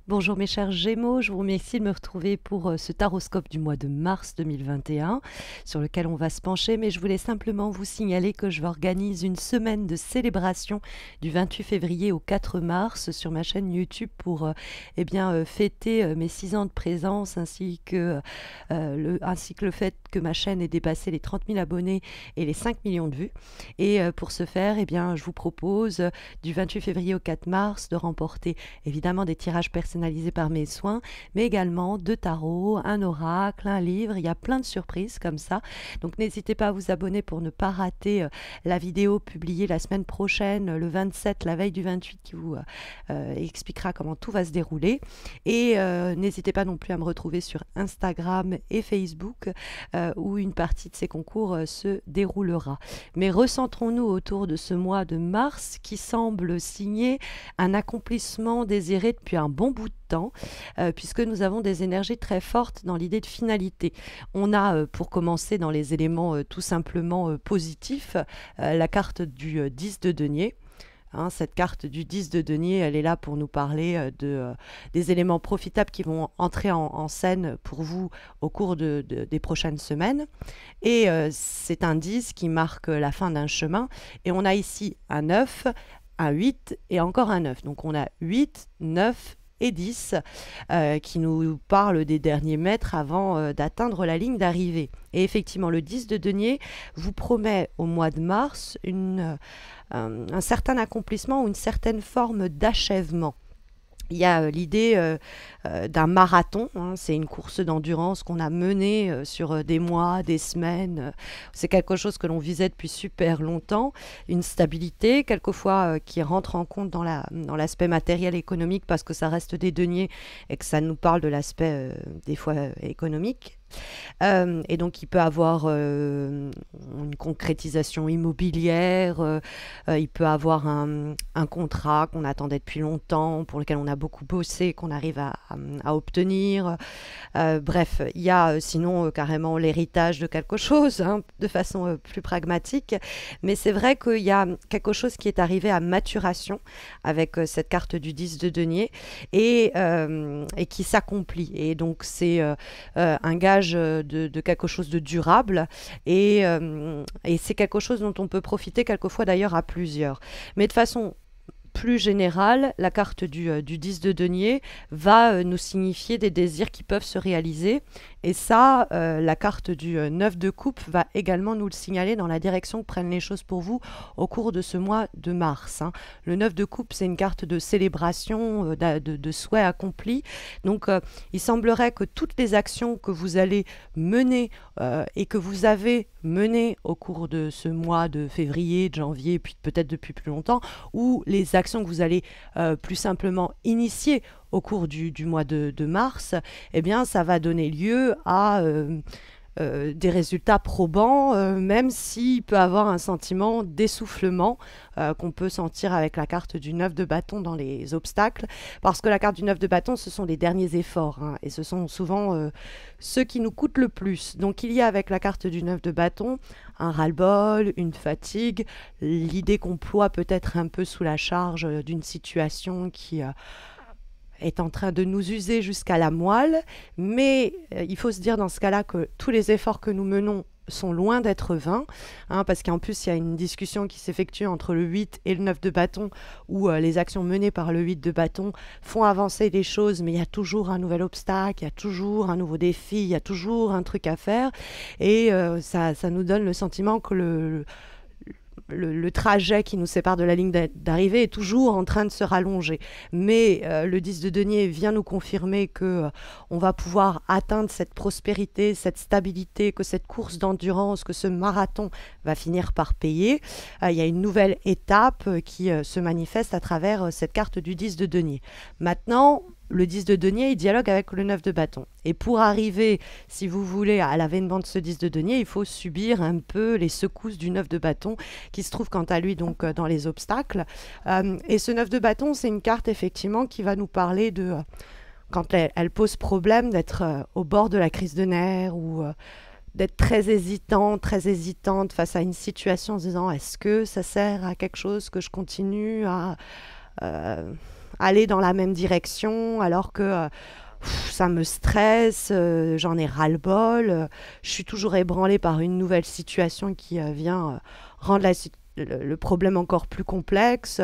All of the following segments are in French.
Bonjour mes chers Gémeaux, je vous remercie de me retrouver pour ce taroscope du mois de mars 2021 sur lequel on va se pencher, mais je voulais simplement vous signaler que je organise une semaine de célébration du 28 février au 4 mars sur ma chaîne YouTube pour fêter mes 6 ans de présence ainsi que le fait que ma chaîne ait dépassé les 30 000 abonnés et les 5 millions de vues. Et pour ce faire, je vous propose du 28 février au 4 mars de remporter évidemment des tirages personnalisés par mes soins, mais également deux tarots, un oracle, un livre. Il y a plein de surprises comme ça. Donc n'hésitez pas à vous abonner pour ne pas rater la vidéo publiée la semaine prochaine, le 27, la veille du 28, qui vous expliquera comment tout va se dérouler. Et n'hésitez pas non plus à me retrouver sur Instagram et Facebook où une partie de ces concours se déroulera. Mais recentrons-nous autour de ce mois de mars qui semble signer un accomplissement désiré depuis un bon bout de temps, puisque nous avons des énergies très fortes dans l'idée de finalité. On a, pour commencer, dans les éléments tout simplement positifs, la carte du 10 de denier. Cette carte du 10 de denier, elle est là pour nous parler des éléments profitables qui vont entrer en scène pour vous au cours des prochaines semaines. Et c'est un 10 qui marque la fin d'un chemin. Et on a ici un 9, un 8 et encore un 9. Donc on a 8, 9 et 10 qui nous parlent des derniers mètres avant d'atteindre la ligne d'arrivée. Et effectivement, le 10 de denier vous promet au mois de mars un certain accomplissement ou une certaine forme d'achèvement. Il y a l'idée d'un marathon, c'est une course d'endurance qu'on a menée sur des mois, des semaines. C'est quelque chose que l'on visait depuis super longtemps, une stabilité, quelquefois qui rentre en compte dans l'aspect matériel et économique parce que ça reste des deniers et que ça nous parle de l'aspect des fois économique. Et donc il peut avoir une concrétisation immobilière, il peut avoir un contrat qu'on attendait depuis longtemps, pour lequel on a beaucoup bossé, qu'on arrive à obtenir. Bref, il y a sinon carrément l'héritage de quelque chose, de façon plus pragmatique. Mais c'est vrai qu'il y a quelque chose qui est arrivé à maturation avec cette carte du 10 de denier et qui s'accomplit. Et donc c'est un gage de quelque chose de durable et c'est quelque chose dont on peut profiter quelquefois d'ailleurs à plusieurs. Mais de façon plus générale, la carte du 10 de denier va nous signifier des désirs qui peuvent se réaliser. Et ça, la carte du 9 de coupe va également nous le signaler dans la direction que prennent les choses pour vous au cours de ce mois de mars. Le 9 de coupe, c'est une carte de célébration, de souhaits accomplis. Donc, il semblerait que toutes les actions que vous allez mener et que vous avez menées au cours de ce mois de février, de janvier, puis peut-être depuis plus longtemps, ou les actions que vous allez plus simplement initier au cours du mois de mars, eh bien, ça va donner lieu à des résultats probants, même s'il peut avoir un sentiment d'essoufflement qu'on peut sentir avec la carte du 9 de bâton dans les obstacles, parce que la carte du 9 de bâton, ce sont les derniers efforts, et ce sont souvent ceux qui nous coûtent le plus. Donc il y a avec la carte du 9 de bâton un ras-le-bol, une fatigue, l'idée qu'on ploie peut-être un peu sous la charge d'une situation qui est en train de nous user jusqu'à la moelle, mais il faut se dire dans ce cas-là que tous les efforts que nous menons sont loin d'être vains, parce qu'en plus il y a une discussion qui s'effectue entre le 8 et le 9 de bâton, où les actions menées par le 8 de bâton font avancer les choses, mais il y a toujours un nouvel obstacle, il y a toujours un nouveau défi, il y a toujours un truc à faire, et ça nous donne le sentiment que le trajet qui nous sépare de la ligne d'arrivée est toujours en train de se rallonger. Mais le 10 de denier vient nous confirmer que on va pouvoir atteindre cette prospérité, cette stabilité, que cette course d'endurance, que ce marathon va finir par payer. Il y a une nouvelle étape qui se manifeste à travers cette carte du 10 de denier. Maintenant, le 10 de denier, il dialogue avec le 9 de bâton. Et pour arriver, si vous voulez, à l'avènement de ce 10 de denier, il faut subir un peu les secousses du 9 de bâton, qui se trouve quant à lui donc dans les obstacles. Et ce 9 de bâton, c'est une carte effectivement qui va nous parler de, quand elle pose problème, d'être au bord de la crise de nerfs ou d'être très hésitante face à une situation en se disant est-ce que ça sert à quelque chose que je continue aller dans la même direction alors que ça me stresse, j'en ai ras-le-bol, je suis toujours ébranlée par une nouvelle situation qui vient rendre le problème encore plus complexe.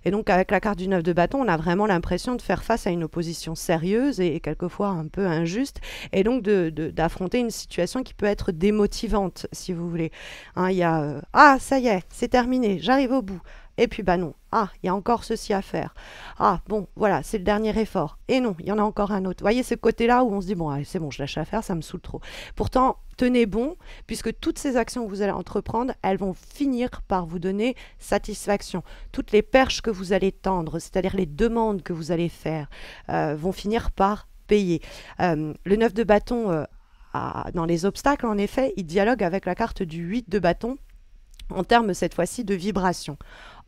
Et donc avec la carte du 9 de bâton, on a vraiment l'impression de faire face à une opposition sérieuse et quelquefois un peu injuste, et donc d'affronter une situation qui peut être démotivante, si vous voulez. Hein, il y a ah, ça y est, c'est terminé, j'arrive au bout. Et puis bah non, ah, il y a encore ceci à faire. Ah bon, voilà, c'est le dernier effort. Et non, il y en a encore un autre. Vous voyez ce côté-là où on se dit, bon, allez, c'est bon, je lâche à faire, ça me saoule trop. Pourtant, tenez bon, puisque toutes ces actions que vous allez entreprendre, elles vont finir par vous donner satisfaction. Toutes les perches que vous allez tendre, c'est-à-dire les demandes que vous allez faire, vont finir par payer. Le 9 de bâton, dans les obstacles, en effet, il dialogue avec la carte du 8 de bâton, en termes cette fois-ci de vibration.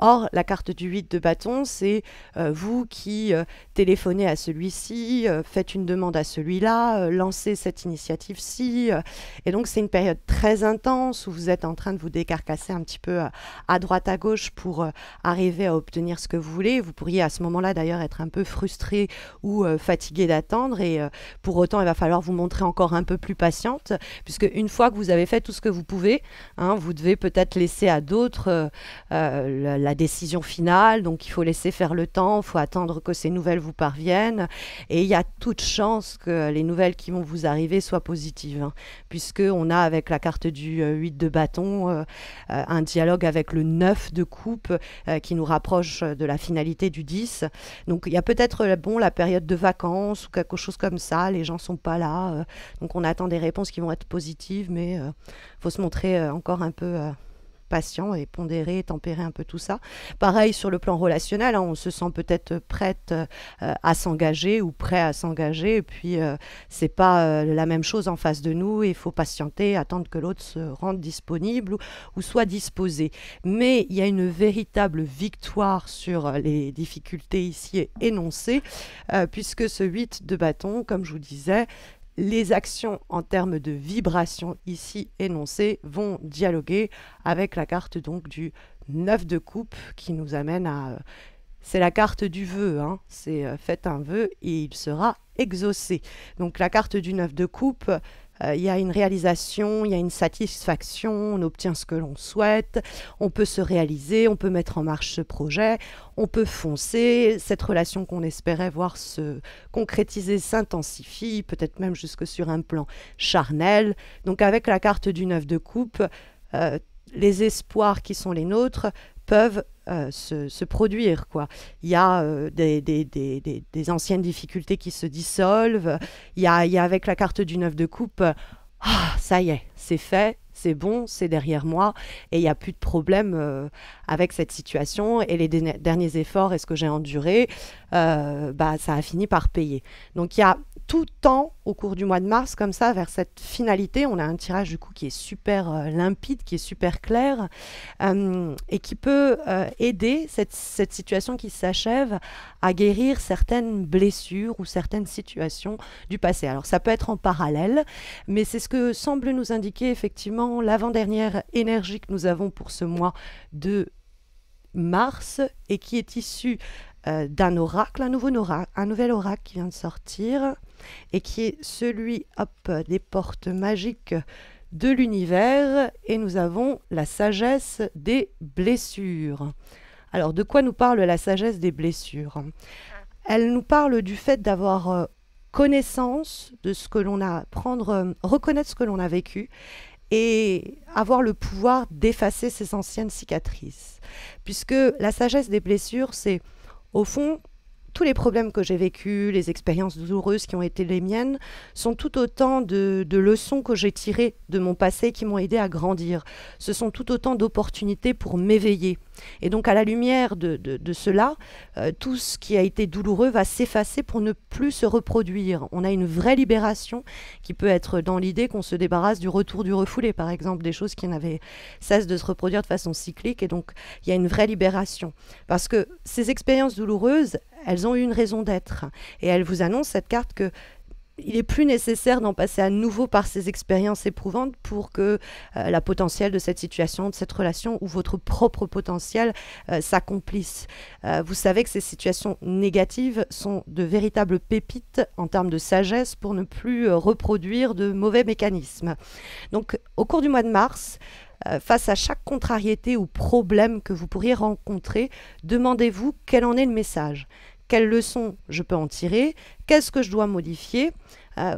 Or, la carte du 8 de bâton, c'est vous qui téléphonez à celui-ci, faites une demande à celui-là, lancez cette initiative-ci. Et donc, c'est une période très intense où vous êtes en train de vous décarcasser un petit peu à droite, à gauche pour arriver à obtenir ce que vous voulez. Vous pourriez à ce moment-là, d'ailleurs, être un peu frustré ou fatigué d'attendre. Et pour autant, il va falloir vous montrer encore un peu plus patiente, puisque une fois que vous avez fait tout ce que vous pouvez, hein, vous devez peut-être laisser à d'autres la décision finale, donc il faut laisser faire le temps, il faut attendre que ces nouvelles vous parviennent, et il y a toute chance que les nouvelles qui vont vous arriver soient positives, hein, puisqu'on a avec la carte du 8 de bâton un dialogue avec le 9 de coupe qui nous rapproche de la finalité du 10. Donc il y a peut-être la période de vacances ou quelque chose comme ça, les gens sont pas là, donc on attend des réponses qui vont être positives, mais faut se montrer encore un peu patient et pondérer, tempérer un peu tout ça. Pareil sur le plan relationnel, hein, on se sent peut-être prête à s'engager ou prêt à s'engager, et puis c'est pas la même chose en face de nous, il faut patienter, attendre que l'autre se rende disponible ou soit disposé. Mais il y a une véritable victoire sur les difficultés ici énoncées, puisque ce 8 de bâton, comme je vous disais, les actions en termes de vibration ici énoncées vont dialoguer avec la carte donc du 9 de coupe qui nous amène à... c'est la carte du vœu, hein, c'est faites un vœu et il sera exaucé. Donc la carte du 9 de coupe, il y a une réalisation, il y a une satisfaction, on obtient ce que l'on souhaite, on peut se réaliser, on peut mettre en marche ce projet, on peut foncer, cette relation qu'on espérait voir se concrétiser s'intensifie, peut-être même jusque sur un plan charnel. Donc avec la carte du 9 de coupe, les espoirs qui sont les nôtres peuvent se produire, quoi. Il y a des anciennes difficultés qui se dissolvent. Il y a avec la carte du 9 de coupe, ça y est, c'est fait, c'est bon, c'est derrière moi, et il n'y a plus de problème avec cette situation, et les derniers efforts et ce que j'ai enduré, ça a fini par payer. Donc il y a tout le temps au cours du mois de mars, comme ça, vers cette finalité, on a un tirage du coup qui est super limpide, qui est super clair, et qui peut aider cette situation qui s'achève à guérir certaines blessures ou certaines situations du passé. Alors ça peut être en parallèle, mais c'est ce que semble nous indiquer effectivement l'avant-dernière énergie que nous avons pour ce mois de mars, et qui est issu d'un oracle, un nouvel oracle qui vient de sortir, et qui est celui des portes magiques de l'univers, et nous avons la sagesse des blessures. Alors de quoi nous parle la sagesse des blessures? Elle nous parle du fait d'avoir connaissance de ce que l'on a, reconnaître ce que l'on a vécu, et avoir le pouvoir d'effacer ces anciennes cicatrices. Puisque la sagesse des blessures, c'est au fond, tous les problèmes que j'ai vécus, les expériences douloureuses qui ont été les miennes, sont tout autant de leçons que j'ai tirées de mon passé qui m'ont aidé à grandir. Ce sont tout autant d'opportunités pour m'éveiller. Et donc à la lumière de cela, tout ce qui a été douloureux va s'effacer pour ne plus se reproduire. On a une vraie libération qui peut être dans l'idée qu'on se débarrasse du retour du refoulé, par exemple, des choses qui n'avaient cesse de se reproduire de façon cyclique. Et donc il y a une vraie libération. Parce que ces expériences douloureuses, elles ont eu une raison d'être. Et elles vous annoncent, cette carte, que il est plus nécessaire d'en passer à nouveau par ces expériences éprouvantes pour que la potentiel de cette situation, de cette relation ou votre propre potentiel s'accomplisse. Vous savez que ces situations négatives sont de véritables pépites en termes de sagesse pour ne plus reproduire de mauvais mécanismes. Donc au cours du mois de mars, face à chaque contrariété ou problème que vous pourriez rencontrer, demandez-vous quel en est le message. Quelles leçons je peux en tirer? Qu'est-ce que je dois modifier?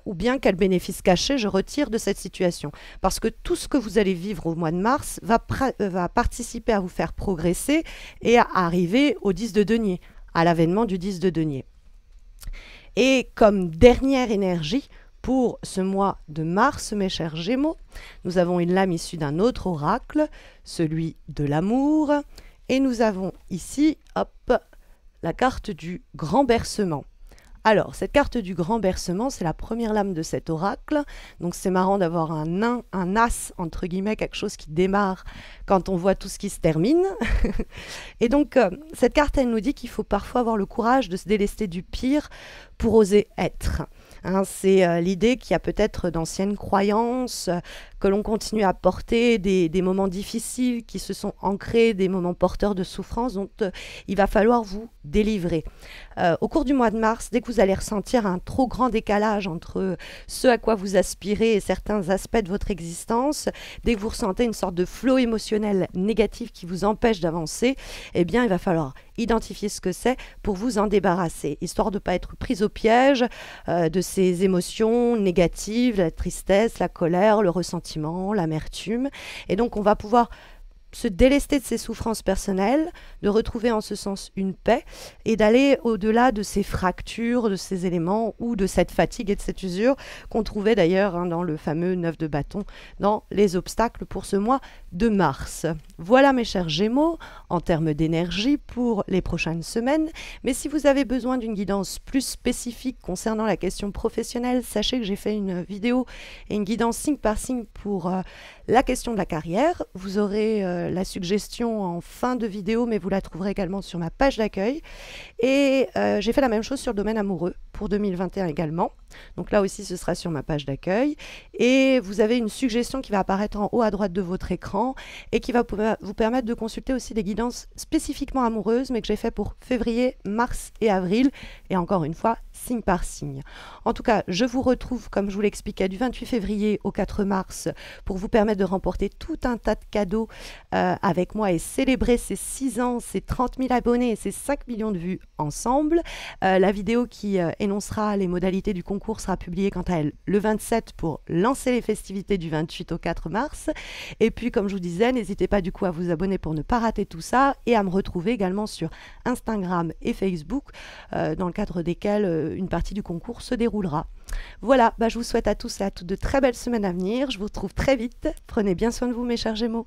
Ou bien quel bénéfice caché je retire de cette situation? Parce que tout ce que vous allez vivre au mois de mars va participer à vous faire progresser et à arriver au 10 de denier, à l'avènement du 10 de denier. Et comme dernière énergie, pour ce mois de mars, mes chers Gémeaux, nous avons une lame issue d'un autre oracle, celui de l'amour, et nous avons ici, hop, la carte du grand bercement. Alors, cette carte du grand bercement, c'est la première lame de cet oracle. Donc, c'est marrant d'avoir un as, entre guillemets, quelque chose qui démarre quand on voit tout ce qui se termine. Et donc, cette carte, elle nous dit qu'il faut parfois avoir le courage de se délester du pire pour oser être. Hein, c'est l'idée qu'il y a peut-être d'anciennes croyances, que l'on continue à porter, des moments difficiles qui se sont ancrés, des moments porteurs de souffrance dont il va falloir vous délivrer. Au cours du mois de mars, dès que vous allez ressentir un trop grand décalage entre ce à quoi vous aspirez et certains aspects de votre existence, dès que vous ressentez une sorte de flot émotionnel négatif qui vous empêche d'avancer, eh bien, il va falloir identifier ce que c'est pour vous en débarrasser, histoire de ne pas être prise au piège de ces émotions négatives, la tristesse, la colère, le ressentiment, l'amertume. Et donc, on va pouvoir se délester de ses souffrances personnelles, de retrouver en ce sens une paix et d'aller au-delà de ces fractures, de ces éléments ou de cette fatigue et de cette usure qu'on trouvait d'ailleurs dans le fameux 9 de bâton, dans les obstacles pour ce mois de mars. Voilà mes chers Gémeaux, en termes d'énergie pour les prochaines semaines. Mais si vous avez besoin d'une guidance plus spécifique concernant la question professionnelle, sachez que j'ai fait une vidéo et une guidance signe par signe pour la question de la carrière. Vous aurez la suggestion en fin de vidéo, mais vous la trouverez également sur ma page d'accueil. Et j'ai fait la même chose sur le domaine amoureux pour 2021 également. Donc là aussi, ce sera sur ma page d'accueil. Et vous avez une suggestion qui va apparaître en haut à droite de votre écran et qui va vous permettre de consulter aussi des guidances spécifiquement amoureuses, mais que j'ai fait pour février, mars et avril. Et encore une fois, signe par signe. En tout cas, je vous retrouve, comme je vous l'expliquais, du 28 février au 4 mars pour vous permettre de remporter tout un tas de cadeaux avec moi et célébrer ces 6 ans, ces 30 000 abonnés et ces 5 millions de vues ensemble. La vidéo qui énoncera les modalités du concours sera publiée quant à elle le 27 pour lancer les festivités du 28 au 4 mars. Et puis, comme je vous disais, n'hésitez pas du coup à vous abonner pour ne pas rater tout ça et à me retrouver également sur Instagram et Facebook dans le cadre desquels une partie du concours se déroulera. Voilà, je vous souhaite à tous et à toutes de très belles semaines à venir. Je vous retrouve très vite. Prenez bien soin de vous, mes chers Gémeaux.